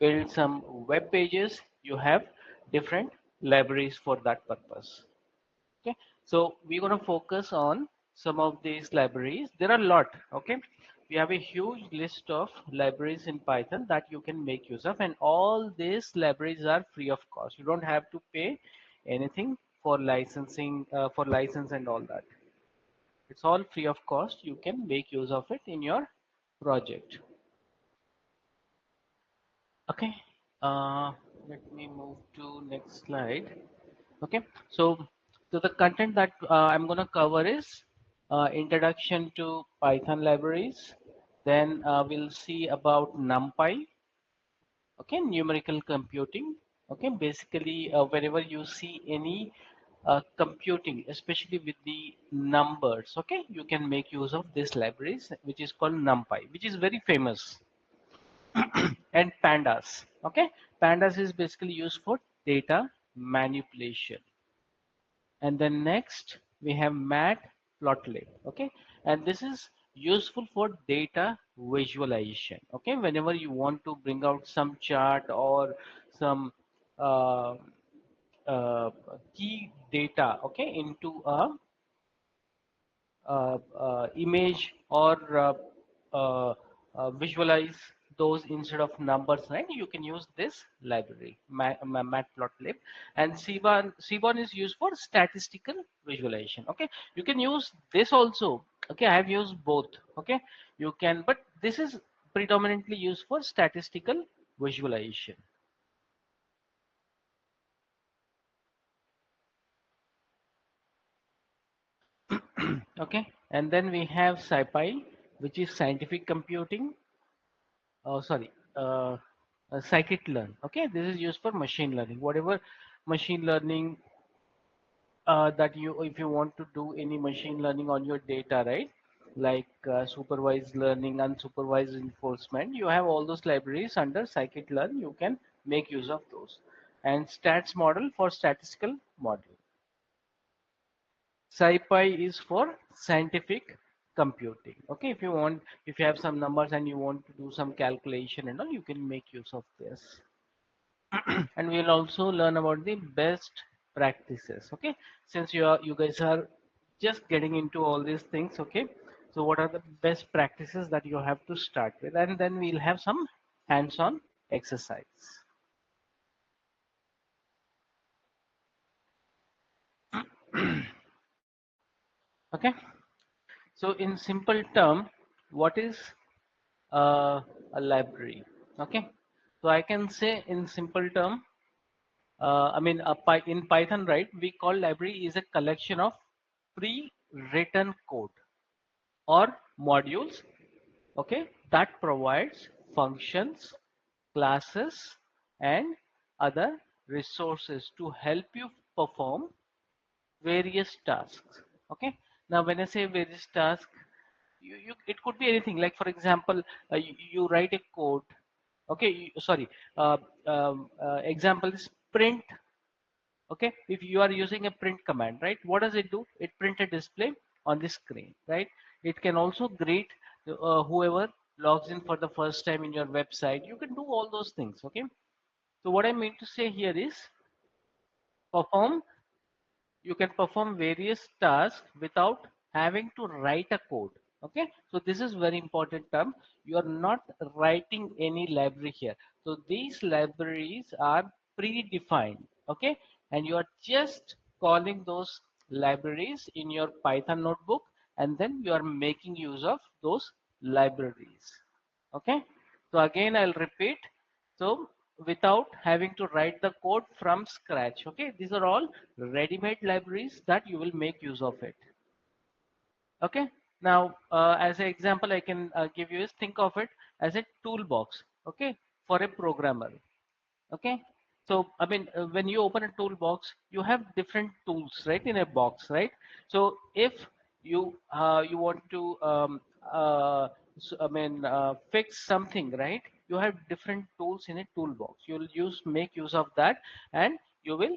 build some web pages, you have different libraries for that purpose. Okay, so we're going to focus on some of these libraries. There are a lot. Okay, we have a huge list of libraries in Python that you can make use of, and all these libraries are free of cost. You don't have to pay anything for licensing, for license and all that. It's all free of cost. You can make use of it in your project. Okay, uh, let me move to next slide. Okay, so the content that I'm going to cover is introduction to Python libraries. Then we'll see about NumPy. Okay, numerical computing. Okay, basically whenever you see any computing, especially with the numbers, okay, you can make use of this libraries, which is called NumPy, which is very famous. And Pandas. Okay, Pandas is basically used for data manipulation. And then next we have matplotlib. Okay, and this is useful for data visualization. Okay, whenever you want to bring out some chart or some uh, key data, okay, into a image or visualize those instead of numbers, right? You can use this library, matplotlib. And Seaborn is used for statistical visualization. Okay, you can use this also. Okay, I have used both. Okay, you can, but this is predominantly used for statistical visualization. Okay, and then we have SciPy, which is scientific computing. Oh, sorry, scikit-learn. Okay, this is used for machine learning. Whatever machine learning that you, if you want to do any machine learning on your data, right? Like supervised learning, unsupervised enforcement, you have all those libraries under scikit-learn. You can make use of those. And stats model for statistical model. SciPy is for scientific computing. Okay, if you want, if you have some numbers and you want to do some calculation and all, you can make use of this. And we'll also learn about the best practices. Okay, since you guys are just getting into all these things. Okay, so what are the best practices that you have to start with, and then we'll have some hands-on exercise. Okay, so in simple term, what is a library? Okay, so I can say in simple term, I mean, in Python, right, we call library is a collection of pre-written code or modules, okay, that provides functions, classes, and other resources to help you perform various tasks. Okay, now when I say various tasks, it could be anything. Like for example, you write a code. Okay, sorry. Example is print. Okay, if you are using a print command, right, what does it do? It print a display on the screen, right? It can also greet whoever logs in for the first time in your website. You can do all those things. Okay, so what I mean to say here is perform, you can perform various tasks without having to write a code. Okay, so this is very important term. You are not writing any library here. So these libraries are predefined. Okay, and you are just calling those libraries in your Python notebook, and then you are making use of those libraries. Okay, so again I'll repeat. So without having to write the code from scratch. Okay, these are all ready-made libraries that you will make use of it. Okay, now as an example I can give you is, think of it as a toolbox. Okay, for a programmer. Okay, so I mean when you open a toolbox, you have different tools, right, in a box, right? So if you want to I mean fix something, right, you have different tools in a toolbox. You'll use make use of that, and you will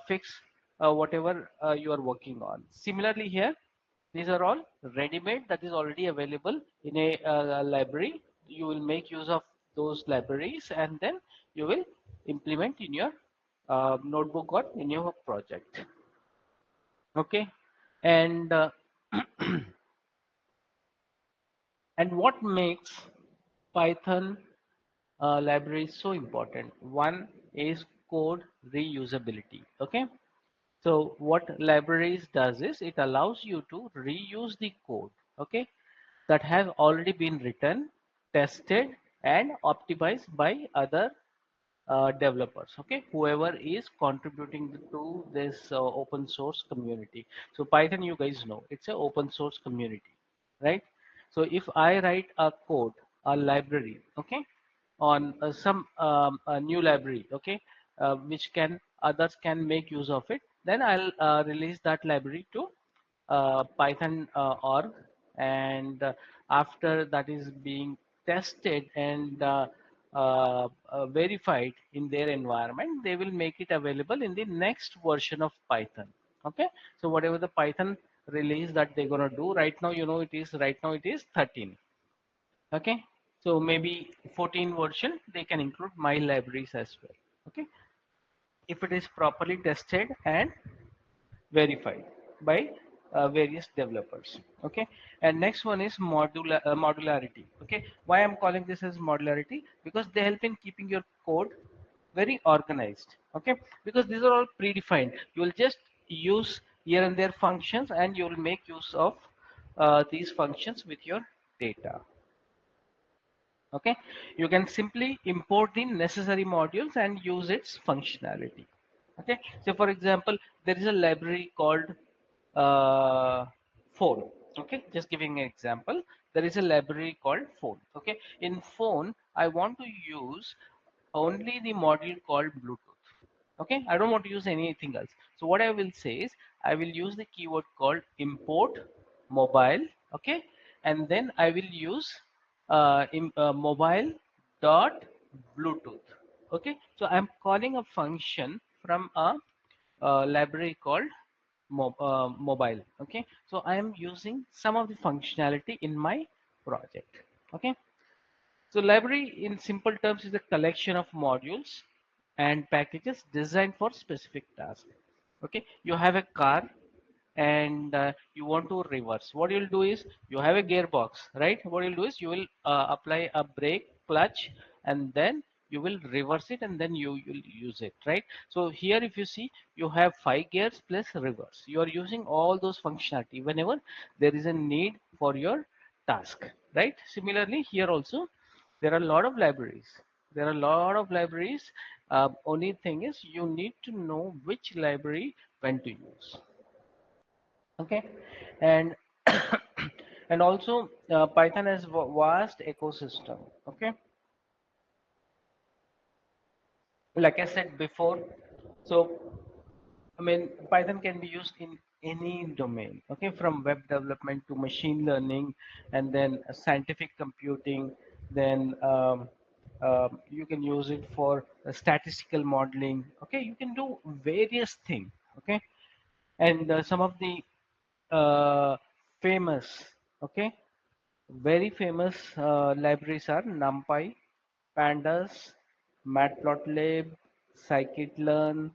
fix whatever you are working on. Similarly here, these are all ready-made, that is already available in a library. You will make use of those libraries, and then you will implement in your notebook or in your project. Okay, and and what makes Python library is so important? One is code reusability. Okay, so what libraries does is it allows you to reuse the code. Okay, that has already been written, tested, and optimized by other developers. Okay, whoever is contributing to this open source community. So Python, you guys know, it's an open source community, right? So if I write a code, a library, okay, on some a new library, okay, which can others can make use of it, then I'll release that library to Python org, and after that is being tested and verified in their environment, they will make it available in the next version of Python. Okay, so whatever the Python release that they're gonna do right now, you know, it is right now it is 13. Okay, so maybe 14 version they can include my libraries as well. Okay, if it is properly tested and verified by various developers. Okay, and next one is modularity. Okay, why I'm calling this as modularity? Because they help in keeping your code very organized. Okay, because these are all predefined. You will just use here and there functions, and you will make use of these functions with your data. Okay, you can simply import the necessary modules and use its functionality. Okay, so for example, there is a library called uh, phone. Okay, just giving an example, there is a library called phone. Okay, in phone I want to use only the module called Bluetooth. Okay, I don't want to use anything else. So what I will say is I will use the keyword called import mobile. Okay, and then I will use mobile dot Bluetooth. Okay, so I'm calling a function from a library called mobile. Okay, so I am using some of the functionality in my project. Okay, so library in simple terms is a collection of modules and packages designed for specific tasks. Okay, you have a car and you want to reverse. What you'll do is you have a gearbox, right? What you'll do is you will apply a brake, clutch, and then you will reverse it, and then you will use it, right? So here if you see, you have 5 gears plus reverse. You are using all those functionality whenever there is a need for your task, right? Similarly here also there are a lot of libraries. There are a lot of libraries. Only thing is you need to know which library when to use. Okay, and and also Python has vast ecosystem. Okay, like I said before, so I mean, Python can be used in any domain, okay, from web development to machine learning, and then scientific computing. Then you can use it for statistical modeling. Okay, you can do various things. Okay, and some of the uh, famous, okay, very famous libraries are NumPy, Pandas, Matplotlib, Scikit-learn,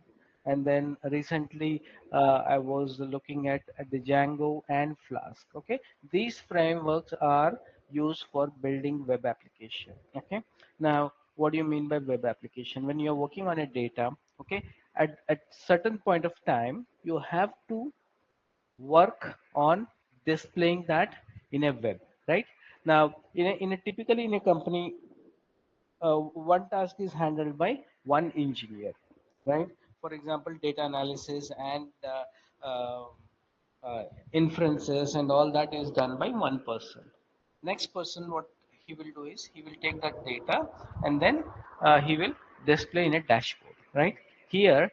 and then recently I was looking at the Django and Flask. Okay, these frameworks are used for building web application. Okay, now what do you mean by web application? When you're working on a data, okay, at certain point of time, you have to work on displaying that in a web, right? Now in a typically in a company, one task is handled by one engineer, right? For example, data analysis and uh, inferences and all that is done by one person. Next person, what he will do is he will take that data and then he will display in a dashboard, right? Here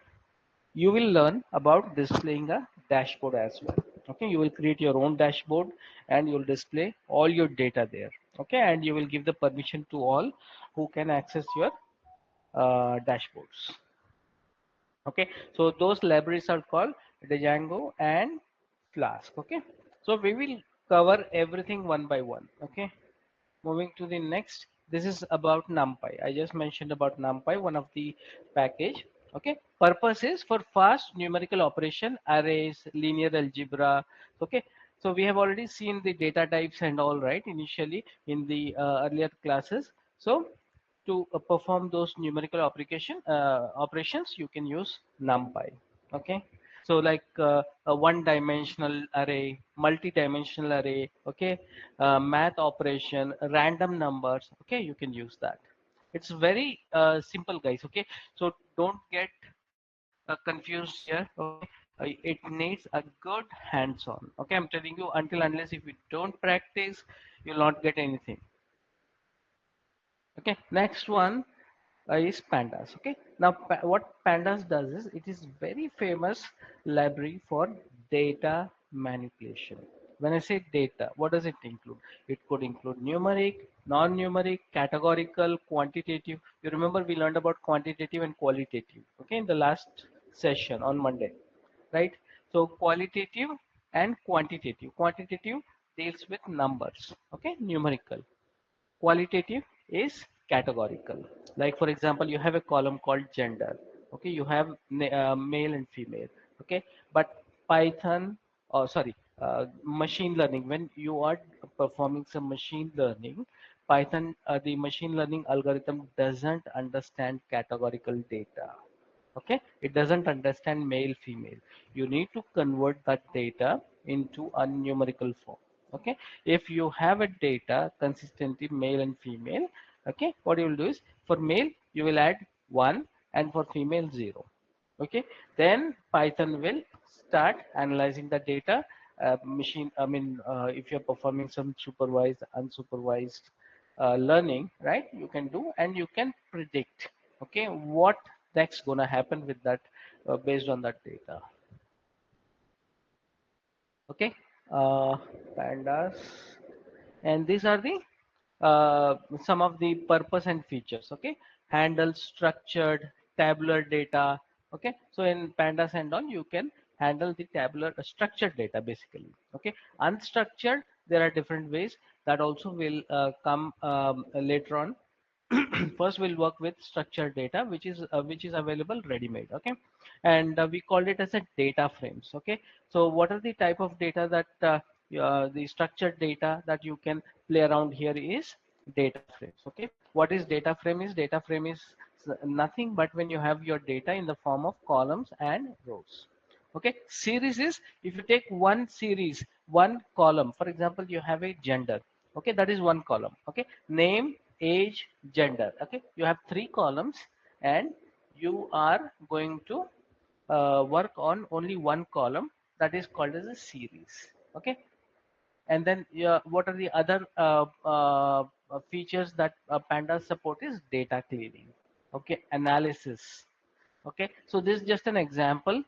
you will learn about displaying a dashboard as well. Okay, you will create your own dashboard and you will display all your data there. Okay, and you will give the permission to all who can access your dashboards. Okay, so those libraries are called Django and Flask. Okay, so we will cover everything one by one. Okay, moving to the next. This is about NumPy. I just mentioned about NumPy, one of the package. Okay, purpose is for fast numerical operation, arrays, linear algebra. Okay, so we have already seen the data types and all, right, initially in the earlier classes. So to perform those numerical operations, you can use NumPy. Okay, so like a one-dimensional array, multi-dimensional array, okay, math operation, random numbers, okay, you can use that. It's very simple, guys. Okay, so don't get confused here. Okay, it needs a good hands-on. Okay, I'm telling you, until unless if you don't practice, you'll not get anything. Okay, next one is pandas. Okay, now what pandas does is it is very famous library for data manipulation. When I say data, what does it include? It could include numeric, non-numeric, categorical, quantitative. You remember we learned about quantitative and qualitative, okay, in the last session on Monday, right? So qualitative and quantitative. Quantitative deals with numbers, okay, numerical. Qualitative is categorical. Like for example, you have a column called gender. Okay, you have male and female. Okay, but Python, or sorry, machine learning. When you are performing some machine learning, Python, the machine learning algorithm doesn't understand categorical data. Okay, it doesn't understand male female. You need to convert that data into a numerical form. Okay, if you have a data consistently male and female, okay, what you will do is for male you will add 1 and for female 0. Okay, then Python will start analyzing the data. Machine, I mean, if you're performing some supervised unsupervised learning, right, you can do and you can predict, okay, what next gonna happen with that based on that data. Okay, uh, pandas, and these are the some of the purpose and features. Okay, handle structured tabular data. Okay, so in pandas and all you can handle the tabular structured data basically. Okay, unstructured, there are different ways that also will come later on. First we'll work with structured data, which is available ready made. Okay, and we called it as a data frames. Okay, so what are the type of data that the structured data that you can play around here is data frames. Okay, what is data frame? Is data frame is nothing but when you have your data in the form of columns and rows. Okay, series is if you take one series, one column. For example, you have a gender. Okay, that is one column. Okay, name, age, gender. Okay, you have three columns and you are going to work on only one column, that is called as a series. Okay, and then what are the other features that pandas support is data cleaning. Okay, analysis. Okay, so this is just an example.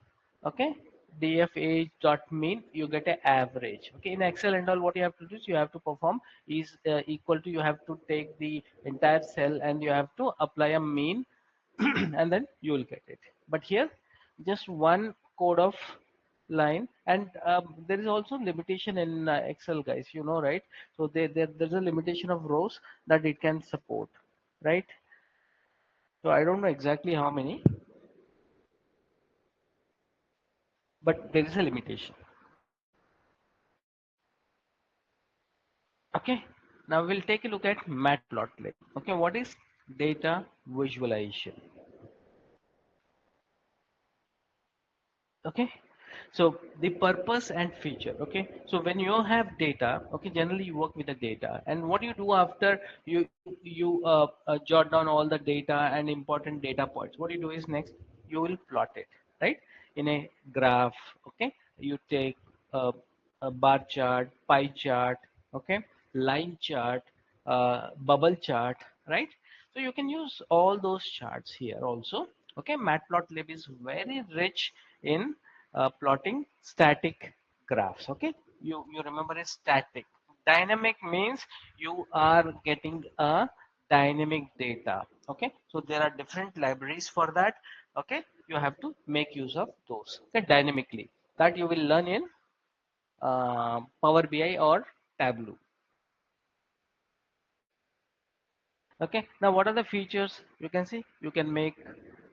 Okay, df dot mean, you get an average. Okay, in Excel and all, what you have to do is you have to perform is equal to, you have to take the entire cell and you have to apply a mean and then you will get it. But here just one code of line, and there is also limitation in Excel, guys, you know, right? So there's a limitation of rows that it can support, right? So I don't know exactly how many, but there is a limitation. Okay, now we'll take a look at matplotlib. Okay, what is data visualization? Okay, so the purpose and feature. Okay, so when you have data, okay, generally you work with the data, and what you do after you jot down all the data and important data points, what you do is next you will plot it, right, in a graph. Okay, you take a bar chart, pie chart, okay, line chart, bubble chart, right? So you can use all those charts here also. Okay, matplotlib is very rich in plotting static graphs. Okay, you remember a static. Dynamic means you are getting a dynamic data. Okay, so there are different libraries for that. Okay, you have to make use of those, okay, dynamically, that you will learn in Power BI or Tableau. Okay, now what are the features? You can see you can make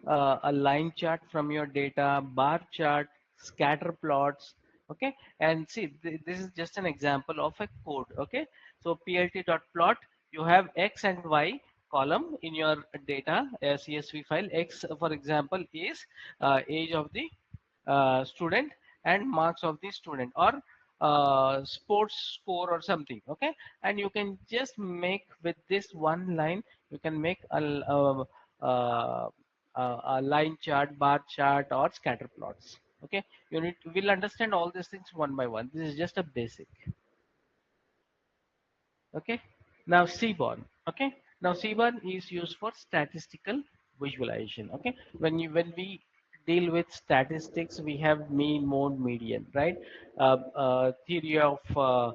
a line chart from your data, bar chart, scatter plots. Okay, and see this is just an example of a code. Okay, so plt.plot, you have x and y column in your data CSV file. X, for example, is age of the student and marks of the student, or sports score or something. Okay, and you can just make with this one line, you can make uh, a line chart, bar chart, or scatter plots. Okay, you need will understand all these things one by one. This is just a basic. Okay, now Seaborn. Okay, now Seaborn is used for statistical visualization. Okay, when we deal with statistics, we have mean, mode, median, right? Theory of uh,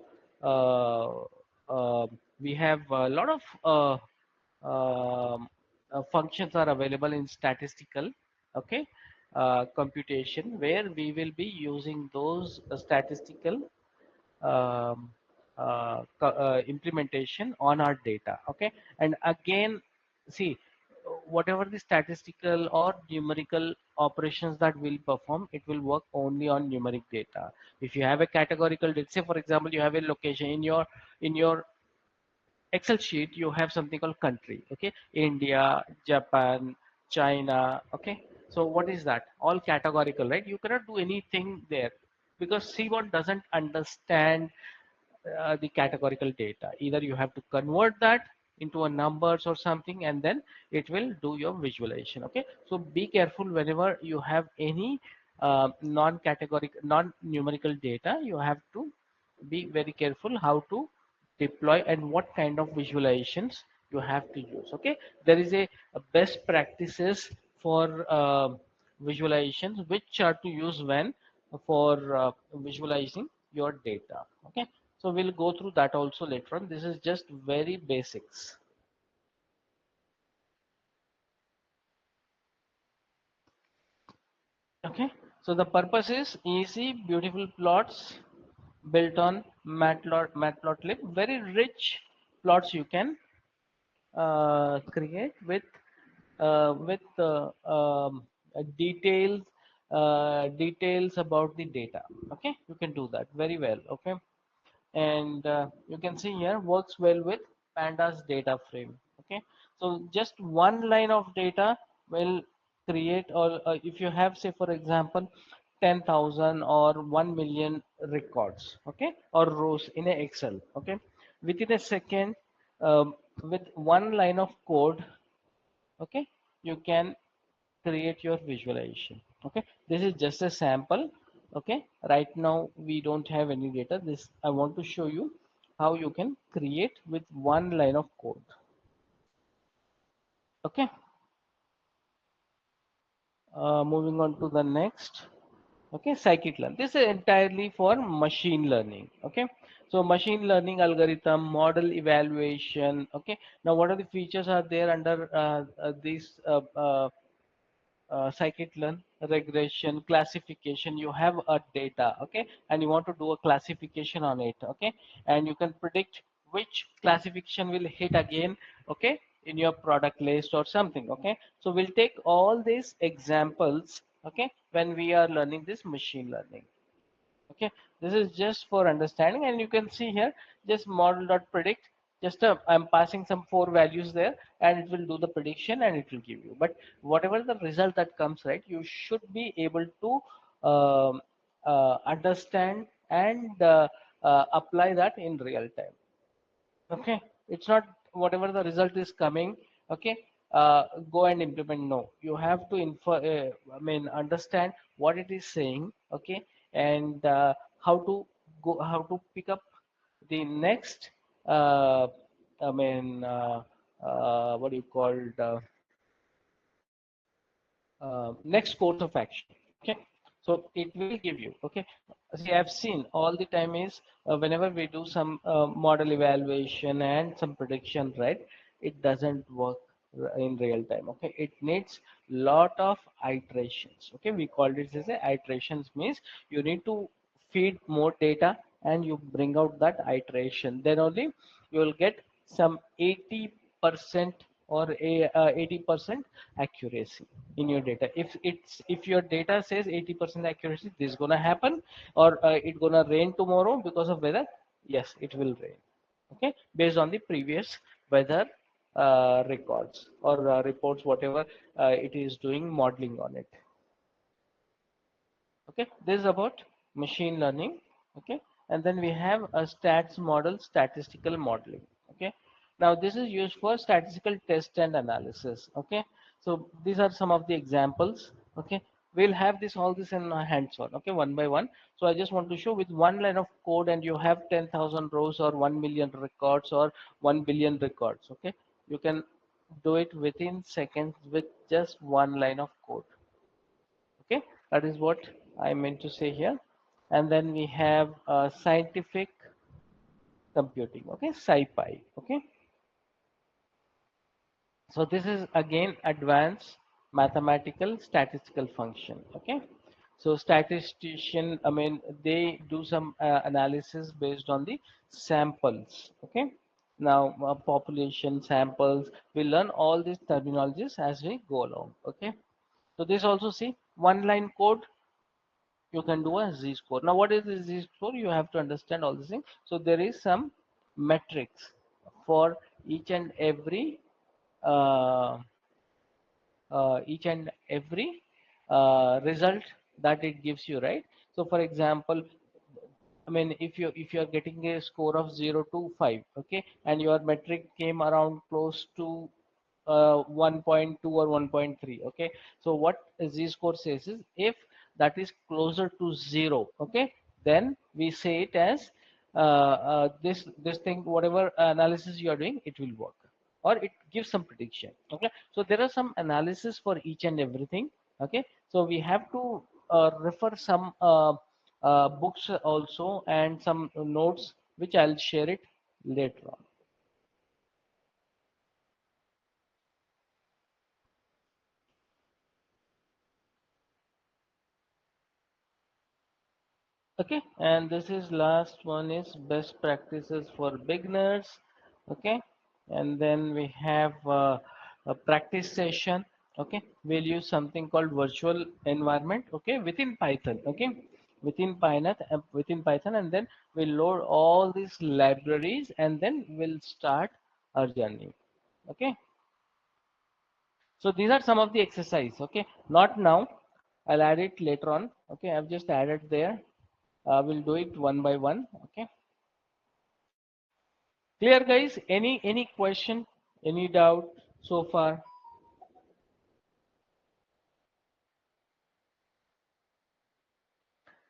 uh, we have a lot of functions are available in statistical, okay, computation, where we will be using those statistical um, implementation on our data. Okay, and again, see, whatever the statistical or numerical operations that will perform, it will work only on numeric data. If you have a categorical data, say for example, you have a location in your Excel sheet, you have something called country. Okay, India, Japan, China. Okay, so what is that? All categorical, right? You cannot do anything there because C1 doesn't understand the categorical data. Either you have to convert that into a numbers or something, and then it will do your visualization. Okay, so be careful whenever you have any non-categorical, non-numerical data. You have to be very careful how to deploy and what kind of visualizations you have to use. Okay, there is a best practices for visualizations which are to use when for visualizing your data. Okay, so we'll go through that also later on. This is just very basics. Okay, so the purpose is easy, beautiful plots built on Matplotlib. Very rich plots you can create with details details about the data. Okay, you can do that very well. Okay, and you can see here works well with pandas data frame. Okay, so just one line of data will create, or if you have, say for example, 10,000 or 1 million records, okay, or rows in a Excel. Okay, within a second, with one line of code, okay, you can create your visualization. Okay, this is just a sample. Okay, right now we don't have any data. This I want to show you how you can create with one line of code. Okay, moving on to the next. Okay, scikit-learn, this is entirely for machine learning. Okay, so machine learning algorithm, model evaluation. Okay, now what are the features are there under this scikit-learn? Regression, classification. You have a data, okay, and you want to do a classification on it. Okay, and you can predict which classification will hit again, okay, in your product list or something. Okay, so we'll take all these examples, okay, when we are learning this machine learning. Okay, this is just for understanding, and you can see here just model dot predict. Just I'm passing some four values there, and it will do the prediction and it will give you. But whatever the result that comes, right, you should be able to understand and apply that in real time. Okay, it's not whatever the result is coming. Okay, go and implement. No, you have to I mean understand what it is saying. Okay, and how to go, how to pick up the next uh, I mean what do you call next course of action. Okay, so it will give you. Okay, see, I've seen all the time is whenever we do some model evaluation and some prediction, right, it doesn't work in real time. Okay, it needs lot of iterations. Okay, we called it as a iterations, means you need to feed more data and you bring out that iteration, then only you will get some 80. 80% or 80% accuracy in your data. If your data says 80% accuracy, this is gonna happen, or it gonna rain tomorrow because of weather. Yes, it will rain. Okay, based on the previous weather records or reports, whatever it is doing modeling on it. Okay, this is about machine learning. Okay, and then we have a stats model, statistical modeling. Okay, now this is used for statistical test and analysis. Okay, so these are some of the examples. Okay, we'll have this all this in hands-on. Okay, one by one. So I just want to show with one line of code and you have 10,000 rows or 1 million records or 1 billion records. Okay, you can do it within seconds with just one line of code. Okay, that is what I meant to say here. And then we have scientific computing. Okay, SciPy. Okay, so this is again advanced mathematical statistical function. Okay, so statistician, I mean, they do some analysis based on the samples. Okay, now population samples, we learn all these terminologies as we go along. Okay, so this also, see, one line code, you can do a z-score. Now what is the z-score? You have to understand all these things. So there is some metrics for uh, each and every result that it gives you, right? So for example, I mean, if you're getting a score of 0 to 5, okay, and your metric came around close to 1.2 or 1.3, okay. So what z-score says is, if that is closer to 0, okay, then we say it as this thing, whatever analysis you are doing, it will work, or it gives some prediction. Okay, so there are some analysis for each and everything. Okay, so we have to refer some books also and some notes which I'll share it later on. Okay, and this is last one is best practices for beginners. Okay, and then we have a practice session. Okay, we'll use something called virtual environment. Okay, within Python. Okay, within Python, and then we'll load all these libraries, and then we'll start our journey. Okay, so these are some of the exercise. Okay, not now. I'll add it later on. Okay, I've just added there. We'll do it one by one. Okay, clear, guys? Any question, any doubt so far?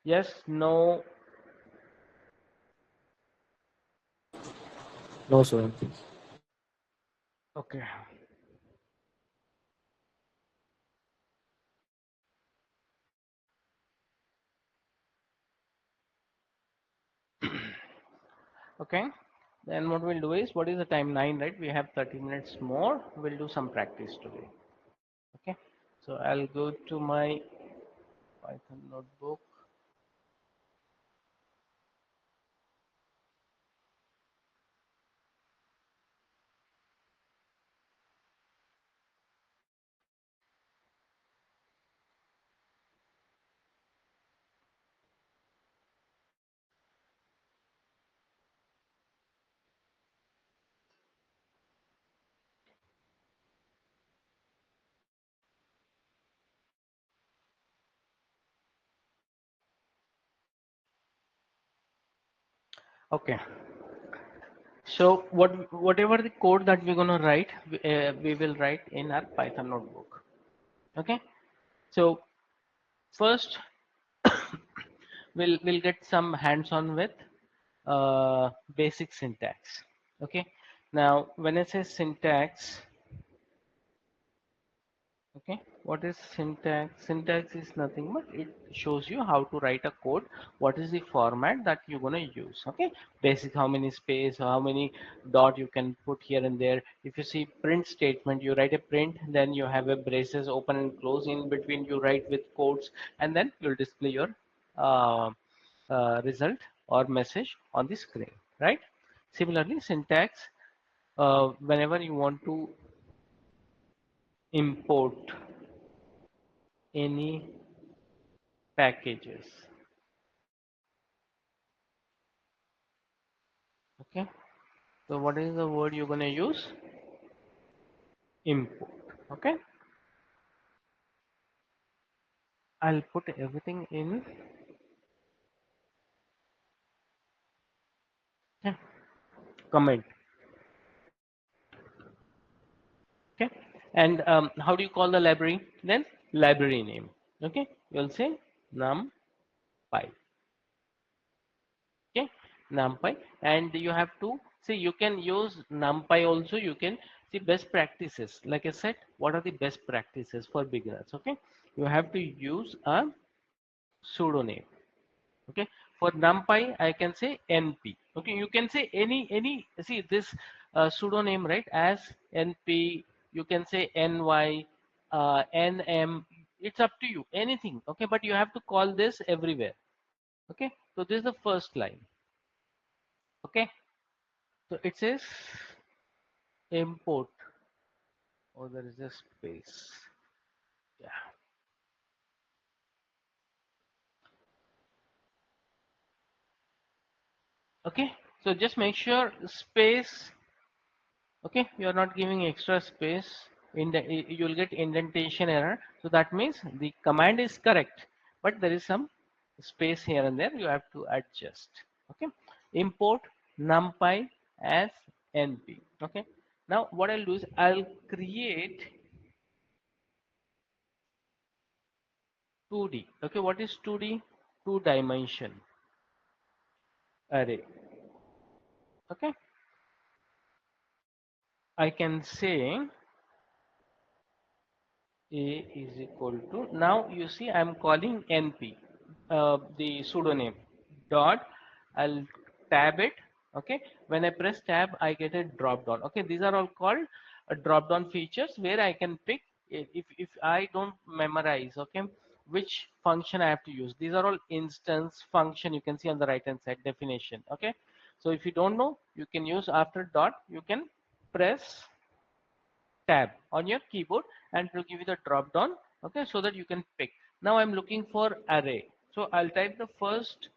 Yes, no? No, sir. Okay. Okay, then what we'll do is, what is the time? 9, right? We have 30 minutes more. We'll do some practice today. Okay, so I'll go to my Python notebook. Okay, so whatever the code that we're gonna write, we will write in our Python notebook. Okay, so first we'll get some hands-on with basic syntax. Okay, now when I say syntax, okay, what is syntax? Syntax is nothing but it shows you how to write a code, what is the format that you're going to use. Okay, basic, how many space, how many dot you can put here and there. If you see print statement, you write a print, then you have a braces open and close, in between you write with quotes, and then you'll display your uh, result or message on the screen, right? Similarly, syntax, whenever you want to import any packages. Okay, so what is the word you're going to use? Import. Okay, I'll put everything in. Yeah, comment. Okay, and how do you call the library? Then library name. Okay, you'll say numpy. Okay, numpy, and you have to see, you can use numpy also. You can see best practices, like I said, what are the best practices for beginners? Okay, you have to use a pseudonym. Okay, for numpy I can say np. Okay, you can say any, see this pseudonym, right, as np. You can say ny, nm. It's up to you, anything. Okay, but you have to call this everywhere. Okay, so this is the first line. Okay, so it says import. Oh, there is a space. Yeah. Okay. So just make sure space. Okay. You are not giving extra space. You will get indentation error. So that means the command is correct, but there is some space here and there. You have to adjust. Okay. Import numpy as np. Okay. Now what I'll do is I'll create 2D. Okay. What is 2D? Two dimension array. Okay, I can say a is equal to, now you see I'm calling np, the pseudonym dot, I'll tab it. Okay, when I press tab I get a drop down. Okay, these are all called drop down features where I can pick if I don't memorize, okay, which function I have to use. These are all instance function. You can see on the right hand side definition. Okay, so if you don't know, you can use after dot, you can press tab on your keyboard and it will give you the drop down. Okay, so that you can pick. Now I'm looking for array, so I'll type the first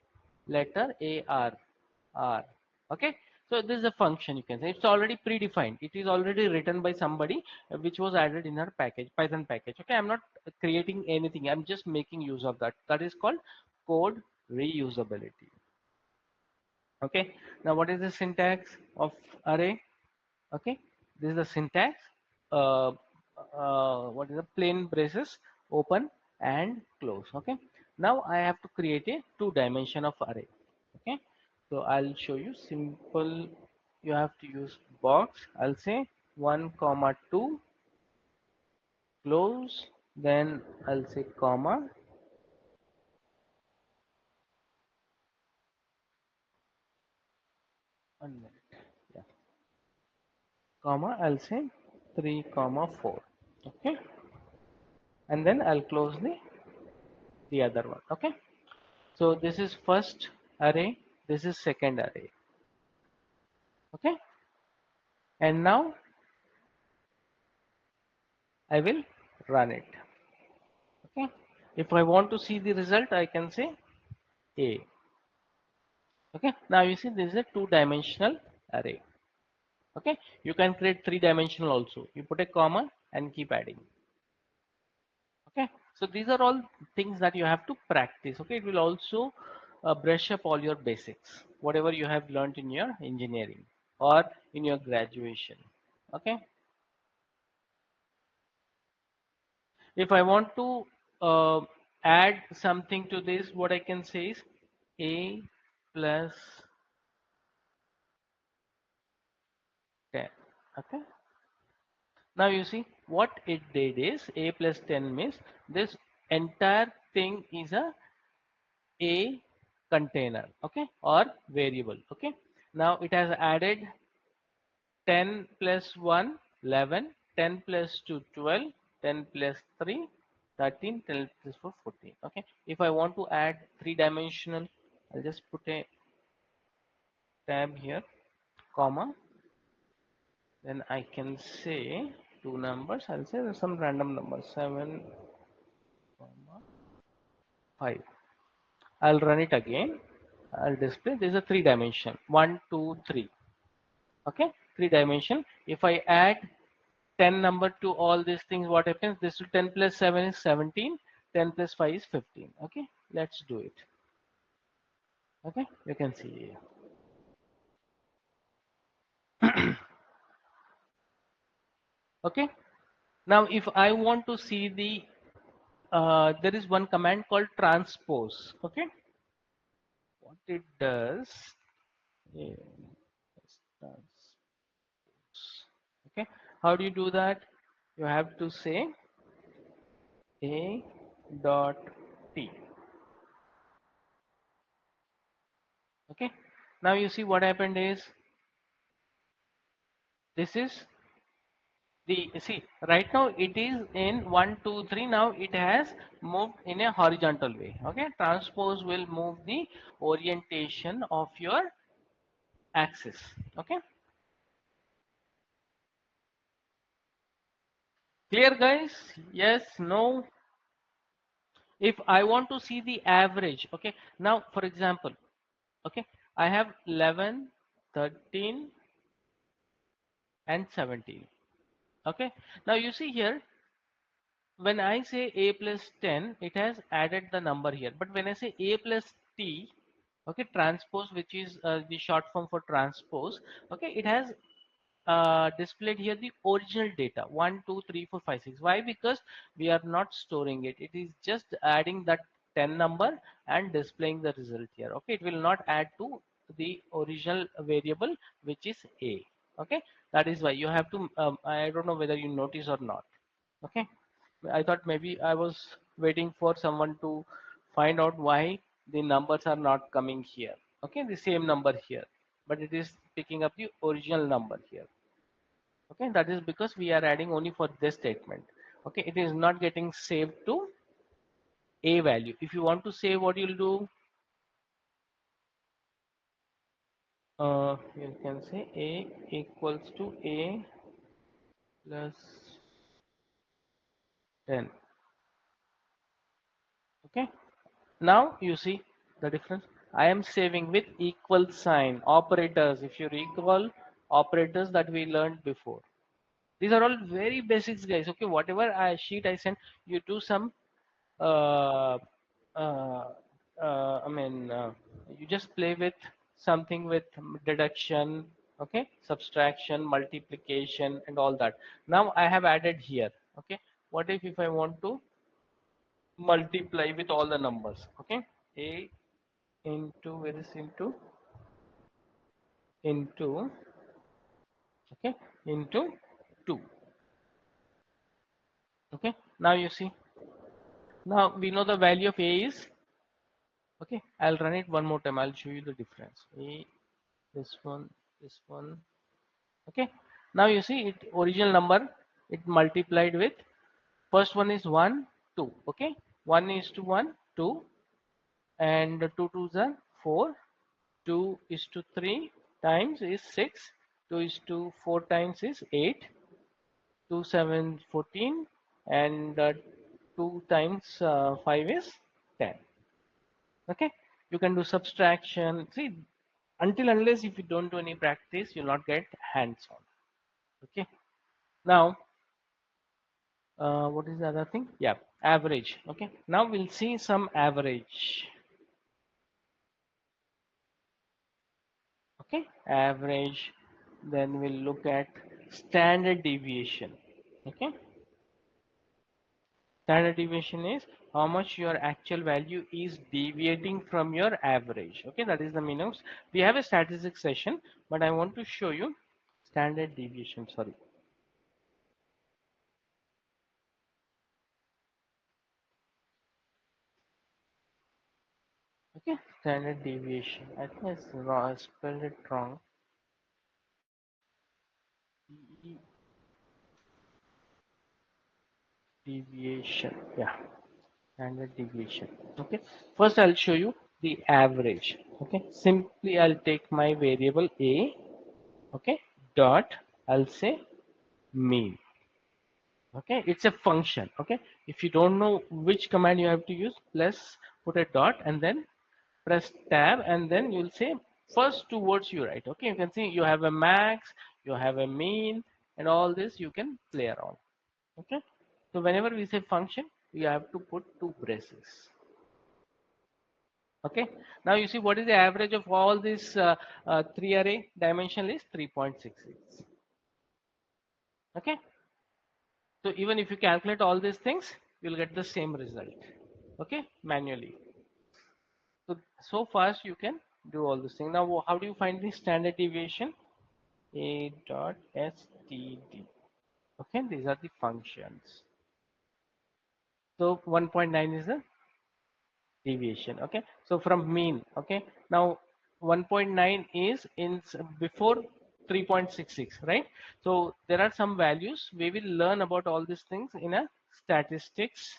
letter ar. Okay, so this is a function. You can say it's already predefined, it is already written by somebody, which was added in our package, python package. Okay, I'm not creating anything, I'm just making use of that. That is called code reusability. Okay, now what is the syntax of array? Okay, this is the syntax. uh, what is the plain braces, open and close. Okay, now I have to create a two dimension of array. Okay, so I'll show you simple. You have to use box. I'll say 1 comma 2 close, then I'll say comma. 1 minute. Yeah, comma, I'll say 3 comma 4. Okay, and then I'll close the other one. Okay, so this is first array, this is second array. Okay, and now I will run it. Okay, if I want to see the result, I can say a. Okay, now you see this is a two-dimensional array. Okay, you can create three-dimensional also. You put a comma and keep adding. Okay, so these are all things that you have to practice. Okay, it will also brush up all your basics, whatever you have learned in your engineering or in your graduation. Okay, if I want to add something to this, what I can say is a plus 10. Okay, now you see what it did is a plus 10 means this entire thing is a container, okay, or variable. Okay, now it has added 10 plus 1 11, 10 plus 2 12, 10 plus 3 13, 10 plus 4 14. Okay, if I want to add three dimensional, I'll just put a tab here, comma, then I can say two numbers. I'll say some random number 7, 5. I'll run it again. I'll display. There's a 3 dimension. 1, 2, 3. Okay, 3 dimension. If I add 10 number to all these things, what happens? This 10 plus 7 is 17. 10 plus 5 is 15. Okay, let's do it. Okay, you can see. Okay, now if I want to see the there is one command called transpose. Okay, what it does is transpose. Okay, how do you do that? You have to say a dot t. Okay, now you see what happened is this is the see right now it is in 1 2 3. Now it has moved in a horizontal way. Okay, transpose will move the orientation of your axis. Okay, clear guys? Yes, no? If I want to see the average, okay, now for example, okay, I have 11, 13 and 17. Okay, now you see here when I say a plus 10, it has added the number here. But when I say a plus t, okay, transpose, which is the short form for transpose, okay, it has displayed here the original data 1 2 3 4 5 6. Why? Because we are not storing it. It is just adding that 10 number and displaying the result here. Okay, it will not add to the original variable, which is a. Okay, that is why you have to I don't know whether you notice or not. Okay, I thought maybe I was waiting for someone to find out why the numbers are not coming here. Okay, the same number here, but it is picking up the original number here. Okay, that is because we are adding only for this statement. Okay, it is not getting saved to a value. If you want to save, what you'll do, you can say a equals to a plus 10. Okay, now you see the difference. I am saving with equal sign operators. If you recall operators that we learned before, these are all very basics, guys. Okay, whatever sheet I sent, you do some uh, uh, I mean, you just play with something with deduction, okay, subtraction, multiplication, and all that. Now I have added here. Okay, what if I want to multiply with all the numbers? Okay, a into where is into okay into 2. Okay, now you see. Now we know the value of a is okay. I'll run it one more time. I'll show you the difference. A this one, this one. Okay, now you see it original number it multiplied with first one is 1 2. Okay, 1 is to 1 2 and 2 twos are 4, 2 is to 3 times is 6, 2 is to 4 times is 8, 2 7 14 and 2 times 5 is 10. Okay, you can do subtraction. See, until unless if you don't do any practice you'll not get hands on. Okay, now what is the other thing? Yeah, average. Okay, now we'll see some average. Okay, average. Then we'll look at standard deviation. Okay, standard deviation is how much your actual value is deviating from your average. Okay, that is the meaning. We have a statistics session, but I want to show you standard deviation. Sorry. Okay, standard deviation. I think it's wrong. I spelled it wrong. Deviation. Yeah, standard deviation. Okay, first I'll show you the average. Okay, simply I'll take my variable a. Okay, dot I'll say mean. Okay, it's a function. Okay, if you don't know which command you have to use, plus put a dot and then press tab, and then you'll say first two words you write. Okay, you can see you have a max, you have a mean, and all this you can play around. Okay, so whenever we say function, we have to put two braces. Okay, now you see what is the average of all these three array dimension is 3.66. Okay, so even if you calculate all these things, you'll get the same result. Okay, manually. So fast you can do all this thing. Now how do you find the standard deviation? A dot std. Okay, these are the functions. So 1.9 is the deviation. Okay, so from mean. Okay, now 1.9 is in before 3.66, right? So there are some values. We will learn about all these things in a statistics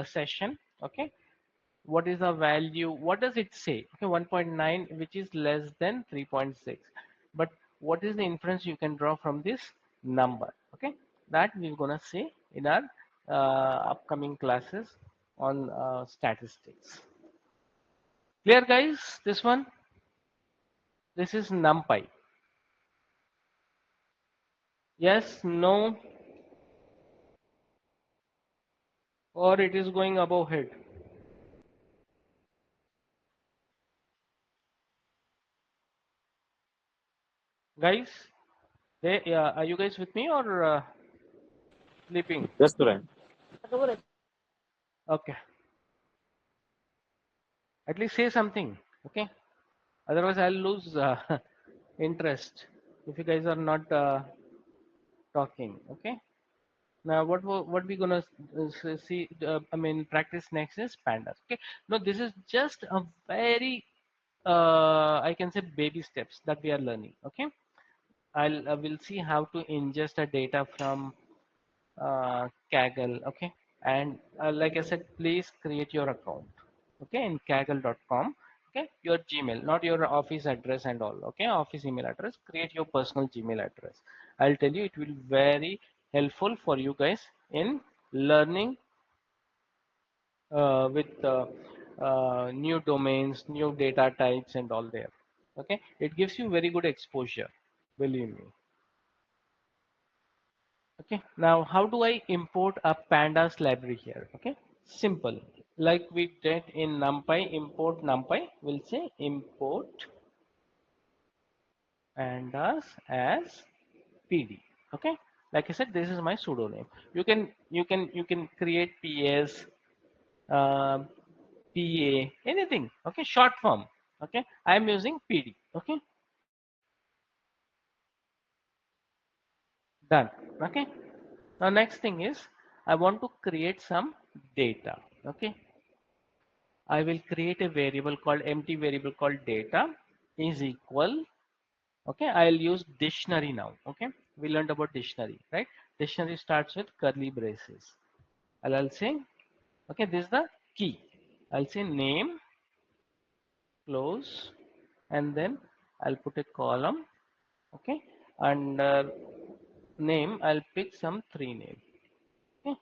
session. Okay, what is the value? What does it say? Okay, 1.9, which is less than 3.6. But what is the inference you can draw from this number? Okay, that we're gonna see in our upcoming classes on statistics. Clear, guys? This one, this is NumPy. Yes, no, or it is going above head. Guys, are you guys with me or sleeping? Yes, student. Okay, at least say something. Okay, otherwise I'll lose interest if you guys are not talking. Okay, now what we gonna see, I mean practice next is pandas. Okay, no, this is just a very I can say baby steps that we are learning. Okay, I will see how to ingest a data from Kaggle. Okay, and like I said, please create your account. Okay, in kaggle.com. Okay, your Gmail, not your office address and all. Okay, office email address. Create your personal Gmail address. I'll tell you, it will very helpful for you guys in learning with new domains, new data types, and all there. Okay, it gives you very good exposure. Believe me. Okay, now how do I import a pandas library here? Okay, simple. Like we did in NumPy, import NumPy. We'll say import pandas as PD. Okay, like I said, this is my pseudonym. You can create PS, uh, PA, anything. Okay, short form. Okay, I am using PD. Okay, done. Okay, now next thing is I want to create some data. Okay, I will create a variable called empty variable called data is equal. Okay, I'll use dictionary now. Okay, we learned about dictionary, right? Dictionary starts with curly braces. I'll say, okay, this is the key. I'll say name, close, and then I'll put a column. Okay, under name, I'll pick some three name. Okay,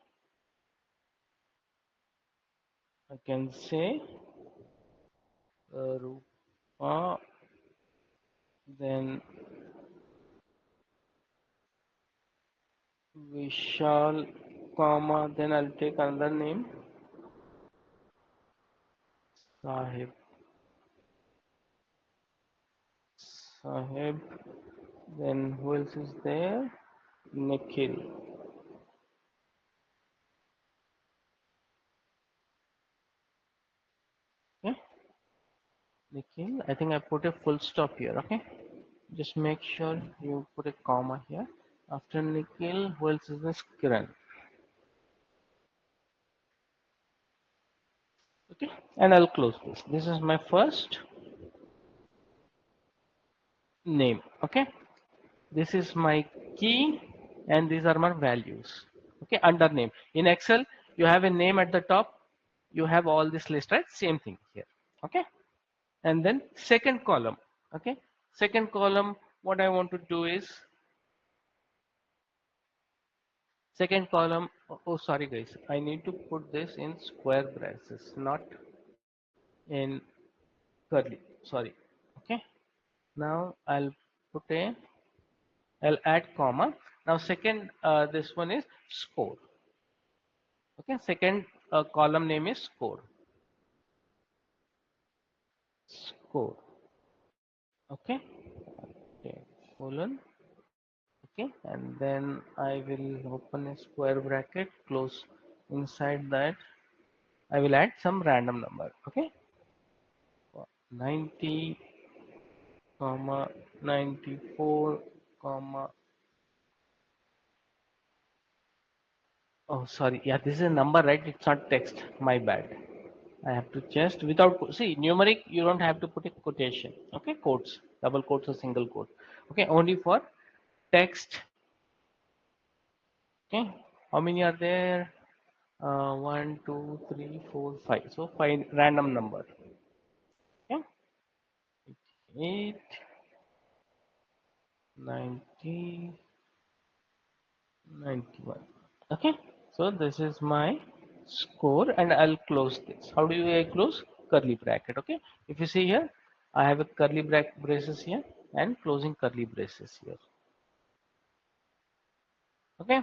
I can say Rupa, then Vishal, comma, then I'll take another name, Sahib, Sahib, then who else is there? Nikhil. Okay, Nikhil, I think I put a full stop here. Okay, just make sure you put a comma here. After Nikhil, who else is this? Kiran. Okay, and I'll close this. This is my first name. Okay, this is my key, and these are my values. Okay, under name. In Excel, you have a name at the top, you have all this list, right? Same thing here. Okay, and then second column. Okay, second column, what I want to do is Second column, oh sorry guys, I need to put this in square braces, not in curly, sorry. Okay, now put a I'll add comma. Now second, this one is score. Okay, second column name is score. Score. Okay, okay, colon. Okay, and then I will open a square bracket, close. Inside that I will add some random number. Okay, 90 comma 94 comma, oh sorry, yeah, this is a number, right? It's not text, my bad. I have to just without see numeric, you don't have to put a quotation. Okay, quotes, double quotes or single quote. Okay, only for text. Okay, how many are there? 1 2 3 4 5, so 5 random number. Okay, 8 90 91. Okay, so this is my score and I'll close this. How do I close? Curly bracket. Okay, if you see here, I have a curly braces here and closing curly braces here. Okay,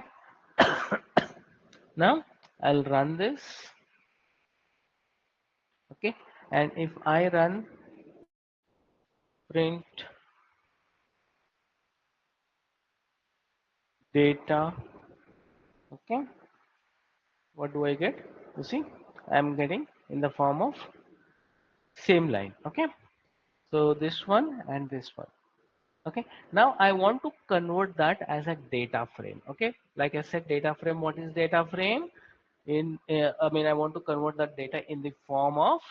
now I'll run this. Okay, and if I run print data, okay, what do I get? You see, I'm getting in the form of same line. Okay, so this one and this one. Okay, now I want to convert that as a data frame. Okay, like I said, data frame, what is data frame? I mean, I want to convert that data in the form of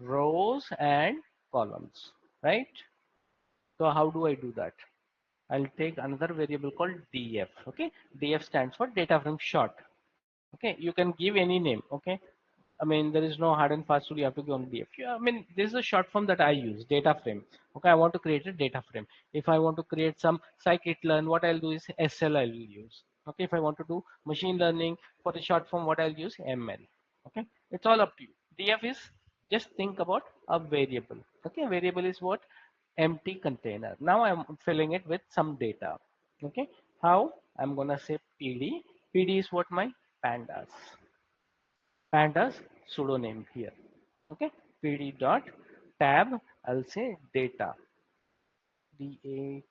rows and columns, right? So how do I do that? I'll take another variable called df. Okay, df stands for data frame short. Okay, you can give any name. Okay, I mean, there is no hard and fast rule you have to give on df. Yeah, I mean, this is a short form that I use, data frame. Okay, I want to create a data frame. If I want to create some scikit-learn, what I'll do is SL I will use. Okay, if I want to do machine learning for the short form, what I'll use ML. Okay, it's all up to you. Df is just think about a variable. Okay, variable is what? Empty container. Now I'm filling it with some data. Okay, how? I'm gonna say PD. PD is what? My pandas. Pandas pseudonym here. Okay, PD dot tab. I'll say data. DATA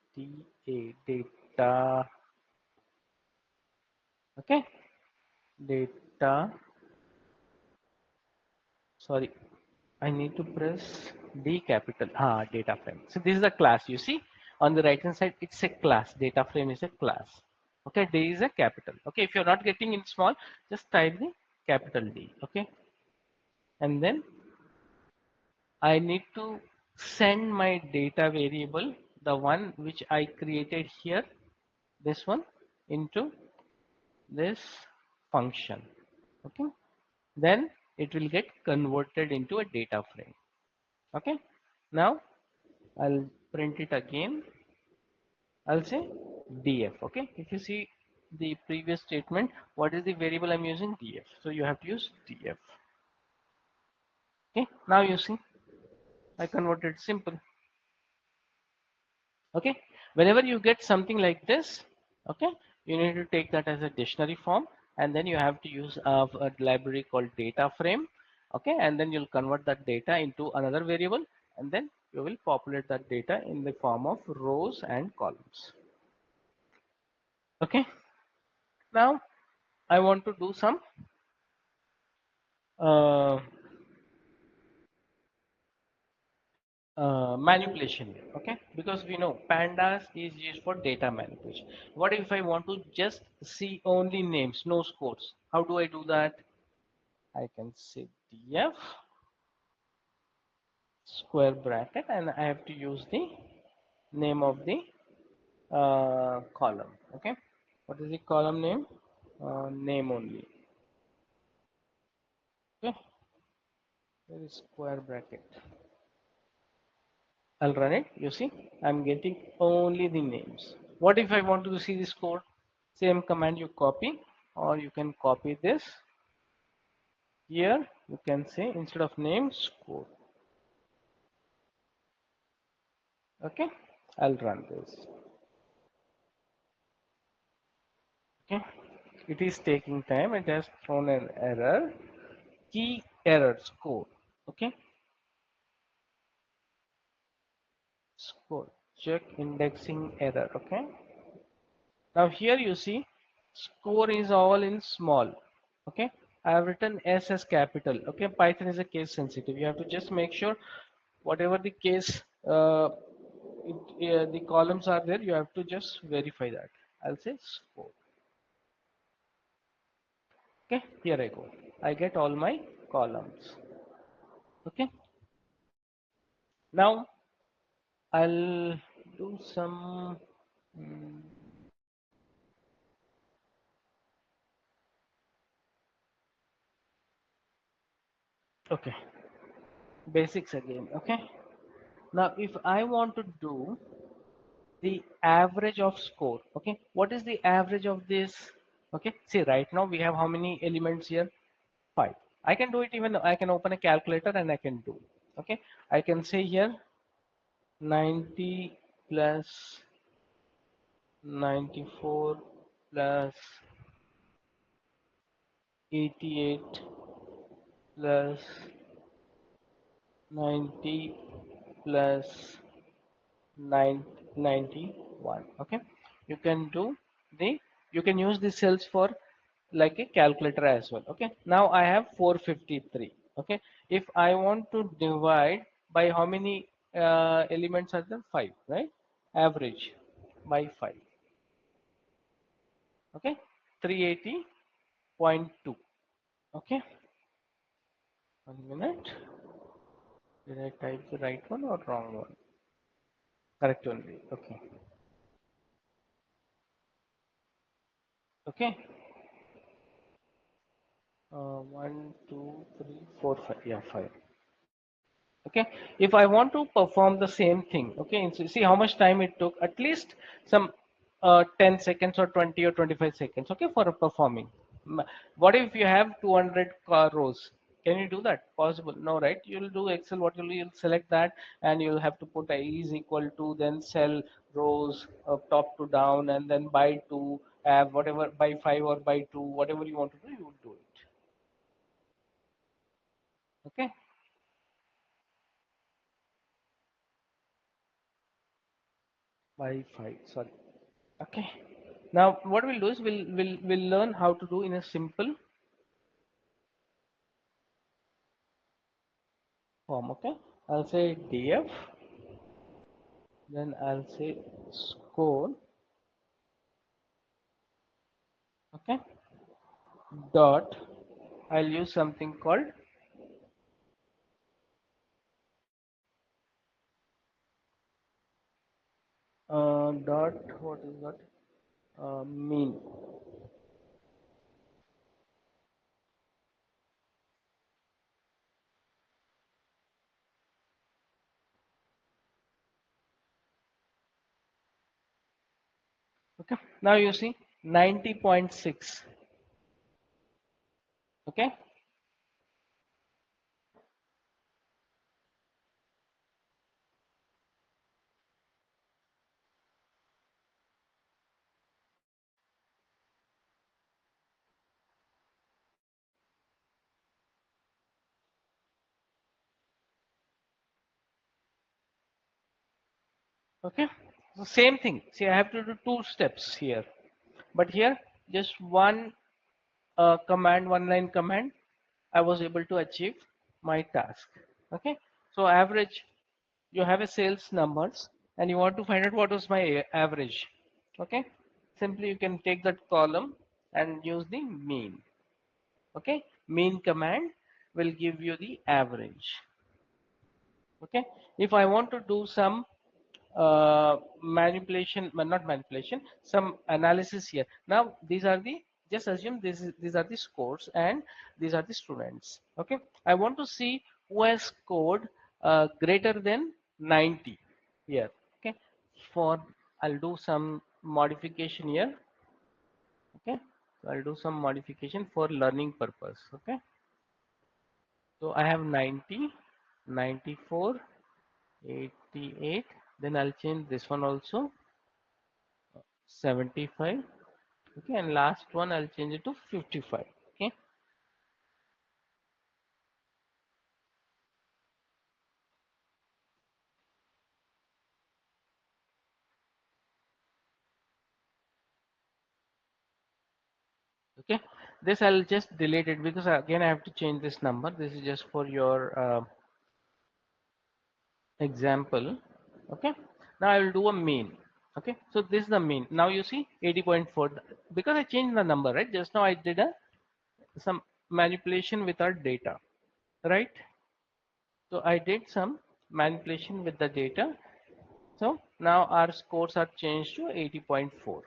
data. Okay, data. Sorry, I need to press D capital. Data frame. So this is a class. You see on the right hand side, it's a class. Data frame is a class. Okay, D is a capital. Okay, if you're not getting in small, just type the capital D. Okay, and then I need to send my data variable, the one which I created here, this one, into this function. Okay, then it will get converted into a data frame. Okay, now I'll print it again. I'll say df. Okay, if you see the previous statement, what is the variable I'm using? Df. So you have to use df. Okay, now you see I converted simple. Okay, whenever you get something like this, okay, you need to take that as a dictionary form, and then you have to use a library called data frame. Okay, and then you'll convert that data into another variable, and then you will populate that data in the form of rows and columns. Okay, now I want to do some uh, manipulation here. Okay, because we know pandas is used for data manipulation. What if I want to just see only names, no scores? How do I do that? I can say df square bracket, and I have to use the name of the column. Okay, what is the column name? Name only. Okay, there is square bracket. I'll run it. You see, I'm getting only the names. What if I want to see the score? Same command, you copy. or you can copy this here. You can say instead of name, score. Okay, I'll run this. Okay, it is taking time. It has thrown an error. Key error score. Okay, score. Check indexing error. Okay, now here you see score is all in small. Okay, I have written S as capital. Okay, Python is a case sensitive. You have to just make sure whatever the case the columns are there, you have to just verify that. I'll say score. Okay, here I go. I get all my columns. Okay, now I'll do some. mm, Okay, basics again. Okay, now if I want to do the average of score, okay, what is the average of this? Okay, see, right now we have how many elements here? 5. I can do it, even I can open a calculator and I can do. Okay, I can say here 90 plus 94 plus 88 plus 90 plus 91. Okay, you can do the, you can use the cells for like a calculator as well. Okay, now I have 453. Okay, if I want to divide by how many elements are there? 5, right? Average by 5. Okay, 380.2. Okay, 1 minute. Did I type the right one or wrong one? Correct only. Okay. Okay. 1, 2, 3, 4, 5. Yeah, 5. Okay, if I want to perform the same thing, okay, and see how much time it took, at least some 10 seconds or 20 or 25 seconds, okay, for performing. What if you have 200 rows? Can you do that? Possible? No, right? You'll do Excel. What you'll select that, and you'll have to put a is equal to, then cell rows top to down, and then by 2, whatever, by 5 or by 2, whatever you want to do, you will do it. Okay, by 5. Sorry. Okay. Now what we'll do is we'll learn how to do in a simple form. Okay. I'll say df, then I'll say score. Okay. Dot. I'll use something called dot. What is that? Mean. Okay. Now you see 90.6. Okay. Okay. So same thing. See, I have to do 2 steps here, but here just one command, one line command, I was able to achieve my task. Okay, so average, you have a sales numbers and you want to find out what was my average. Okay, simply you can take that column and use the mean. Okay, mean command will give you the average. Okay, if I want to do some manipulation, well, not manipulation, some analysis here. Now these are the, just assume these are the scores and these are the students. Okay, I want to see who has scored greater than 90 here. Okay, for, I'll do some modification here. Okay, So I'll do some modification for learning purpose. Okay. So I have 90, 94, 88. Then I'll change this one also 75. Okay, and last one I'll change it to 55. Okay. Okay. This I'll just delete it because again I have to change this number. This is just for your example. Okay. Now I will do a mean. Okay. So this is the mean. Now you see 80.4 because I changed the number, right? Just now I did a some manipulation with our data, right? So I did some manipulation with the data. So now our scores are changed to 80.4.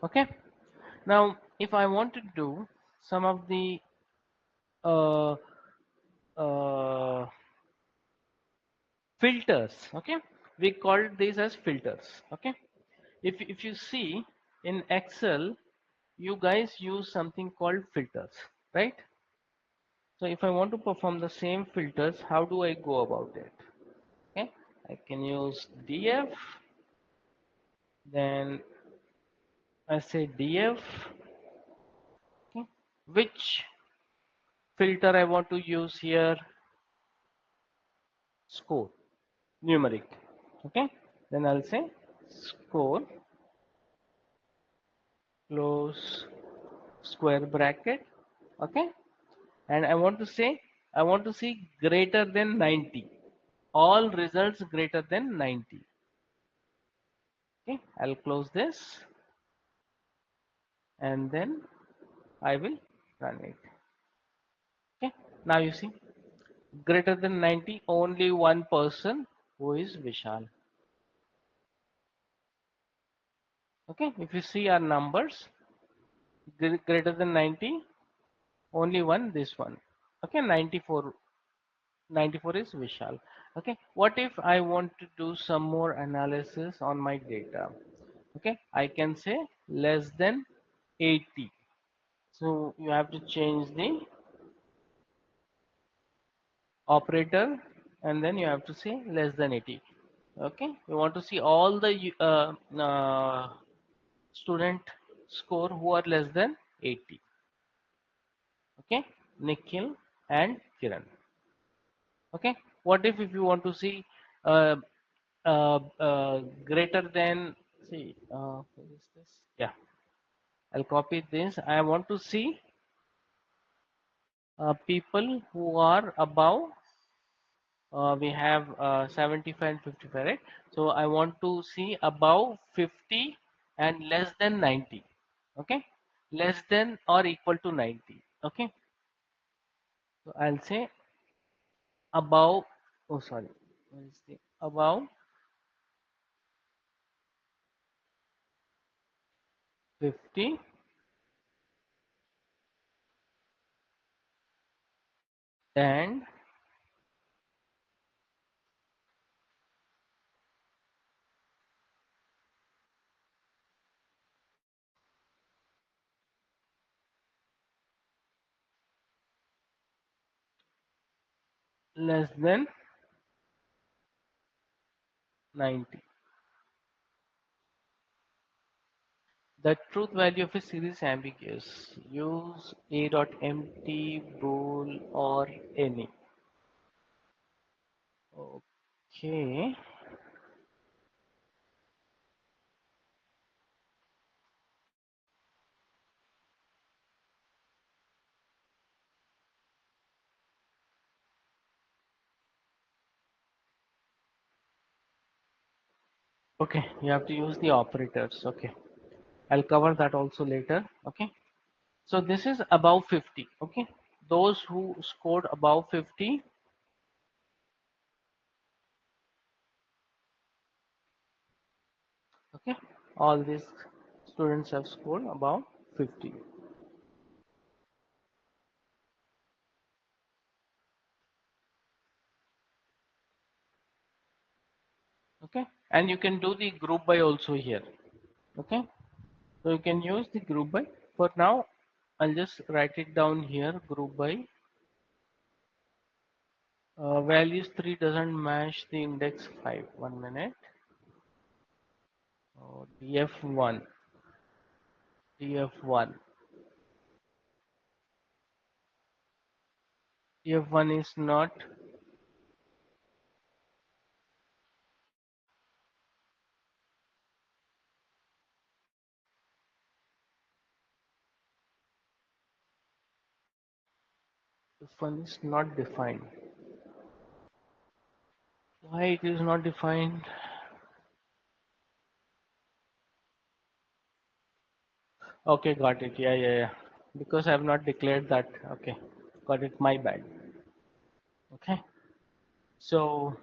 Okay. Now if I want to do some of the uh, uh, filters, okay, we called these as filters. Okay, if you see in Excel, you guys use something called filters, right? So if I want to perform the same filters, how do I go about it? Okay, I can use df, then I say df. Okay, which filter I want to use here? Score, numeric. Okay, then I'll say score, close square bracket. Okay, and I want to say I want to see greater than 90, all results greater than 90. Okay, I'll close this and then I will run it. Okay, now you see greater than 90, only one person, who is Vishal. Okay, if you see our numbers, greater than 90, only one, this one. Okay, 94, 94 is Vishal. Okay, what if I want to do some more analysis on my data? Okay, I can say less than 80. So you have to change the operator and then you have to say less than 80. Okay, we want to see all the student score who are less than 80. Okay, Nikhil and Kiran. Okay, what if you want to see uh, greater than, see, what is this? Yeah, I'll copy this. I want to see people who are above, we have 75 and 55, right? So I want to see above 50 and less than 90. Okay, less than or equal to 90. Okay, so I'll say above, oh sorry, what is the above 50 and less than 90. The truth value of a series is ambiguous. Use a dot empty, bool, or any. Okay. Okay, you have to use the operators. Okay, I'll cover that also later. Okay, so this is above 50. Okay, those who scored above 50. Okay, all these students have scored above 50. Okay, and you can do the group by also here. Okay, so you can use the group by. For now, I'll just write it down here. Group by values 3 doesn't match the index 5. 1 minute. df1, df1, df1 is not. This one is not defined. Why it is not defined? Okay, got it. Yeah, yeah, yeah. Because I have not declared that. Okay, got it. My bad. Okay, so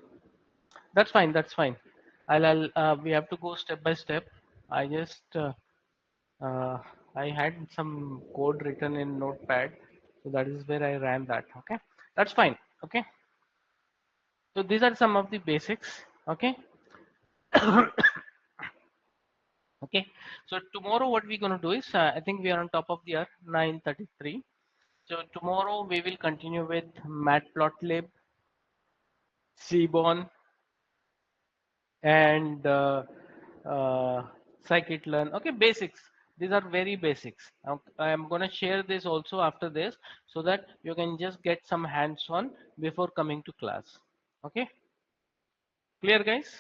that's fine. That's fine. We have to go step by step. I just uh, I had some code written in Notepad, so that is where I ran that. Okay, that's fine. Okay, so these are some of the basics. Okay, okay. So tomorrow, what we're gonna do is, I think we are on top of the hour, 9:33. So tomorrow we will continue with Matplotlib, Seaborn, and scikit-learn. Okay, basics. These are very basics. I'm gonna share this also after this, so that you can just get some hands-on before coming to class. Okay, clear, guys?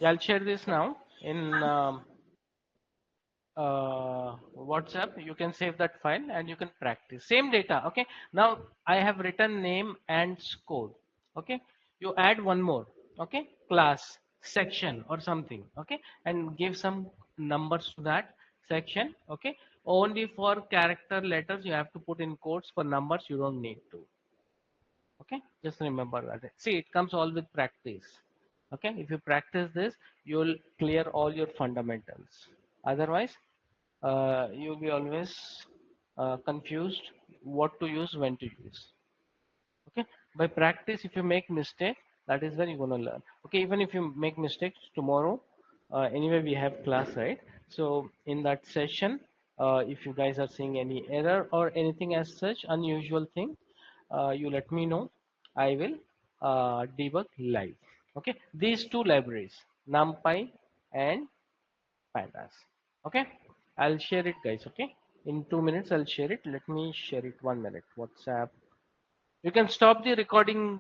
Yeah, I'll share this now in WhatsApp. You can save that file and you can practice. Same data. Okay. Now I have written name and score. Okay. You add one more. Okay. Class, section or something. Okay. And give some numbers to that section. Okay. Only for character letters you have to put in quotes. For numbers you don't need to. Okay, just remember that. See, it comes all with practice. Okay, if you practice this, you'll clear all your fundamentals. Otherwise, you'll be always confused what to use, when to use. Okay, by practice, if you make mistake, that is where you're gonna learn. Okay, even if you make mistakes tomorrow, anyway we have class, right? So in that session, if you guys are seeing any error or anything as such unusual thing, you let me know. I will debug live. Okay, these two libraries, NumPy and Pandas. Okay, I'll share it, guys. Okay, in 2 minutes I'll share it. Let me share it. 1 minute. WhatsApp. You can stop the recording.